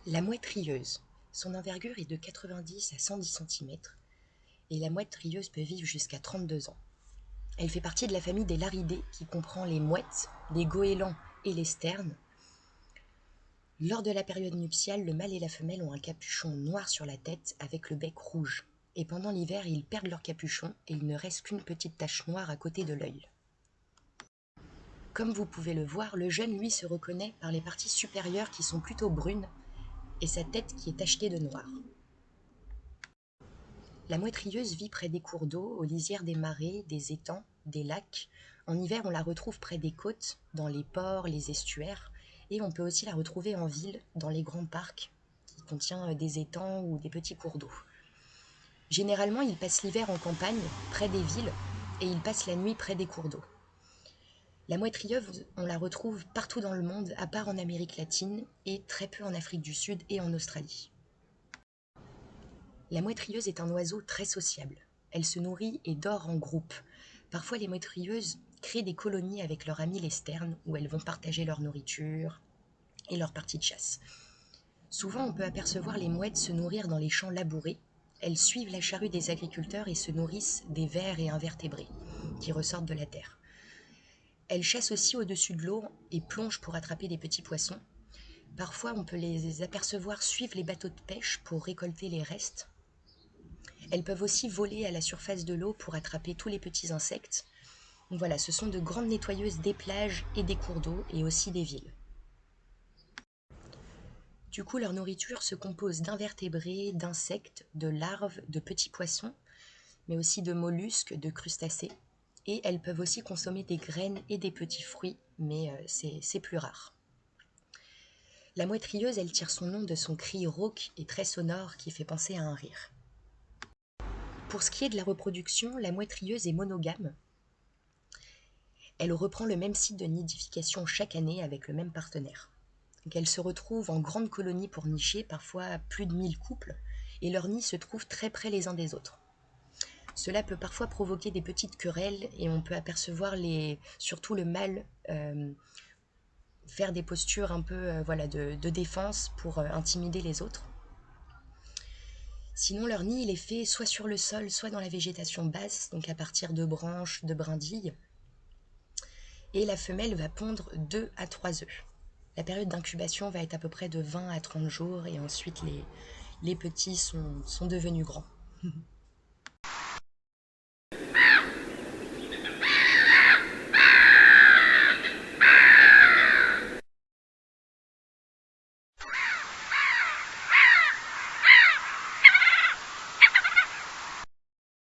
La mouette rieuse. Son envergure est de 90 à 110 centimètres et la mouette rieuse peut vivre jusqu'à 32 ans. Elle fait partie de la famille des laridés qui comprend les mouettes, les goélands et les sternes. Lors de la période nuptiale, le mâle et la femelle ont un capuchon noir sur la tête avec le bec rouge. Et pendant l'hiver, ils perdent leur capuchon et il ne reste qu'une petite tache noire à côté de l'œil. Comme vous pouvez le voir, le jeune lui se reconnaît par les parties supérieures qui sont plutôt brunes et sa tête qui est tachetée de noir. La mouette rieuse vit près des cours d'eau, aux lisières des marais, des étangs, des lacs. En hiver, on la retrouve près des côtes, dans les ports, les estuaires, et on peut aussi la retrouver en ville, dans les grands parcs, qui contient des étangs ou des petits cours d'eau. Généralement, ils passent l'hiver en campagne, près des villes, et ils passent la nuit près des cours d'eau. La mouette rieuse, on la retrouve partout dans le monde, à part en Amérique latine, et très peu en Afrique du Sud et en Australie. La mouette rieuse est un oiseau très sociable. Elle se nourrit et dort en groupe. Parfois, les mouettes rieuses créent des colonies avec leurs amis les sternes, où elles vont partager leur nourriture et leurs parties de chasse. Souvent, on peut apercevoir les mouettes se nourrir dans les champs labourés. Elles suivent la charrue des agriculteurs et se nourrissent des vers et invertébrés qui ressortent de la terre. Elles chassent aussi au-dessus de l'eau et plongent pour attraper des petits poissons. Parfois, on peut les apercevoir suivre les bateaux de pêche pour récolter les restes. Elles peuvent aussi voler à la surface de l'eau pour attraper tous les petits insectes. Donc voilà, ce sont de grandes nettoyeuses des plages et des cours d'eau et aussi des villes. Du coup, leur nourriture se compose d'invertébrés, d'insectes, de larves, de petits poissons, mais aussi de mollusques, de crustacés. Et elles peuvent aussi consommer des graines et des petits fruits, mais c'est plus rare. La mouette rieuse, elle tire son nom de son cri rauque et très sonore qui fait penser à un rire. Pour ce qui est de la reproduction, la mouette rieuse est monogame. Elle reprend le même site de nidification chaque année avec le même partenaire. Donc elle se retrouve en grande colonie pour nicher, parfois plus de 1000 couples, et leurs nids se trouvent très près les uns des autres. Cela peut parfois provoquer des petites querelles et on peut apercevoir surtout le mâle faire des postures un peu de défense pour intimider les autres. Sinon, leur nid il est fait soit sur le sol, soit dans la végétation basse, donc à partir de branches, de brindilles. Et la femelle va pondre 2 à 3 œufs. La période d'incubation va être à peu près de 20 à 30 jours et ensuite les petits sont devenus grands.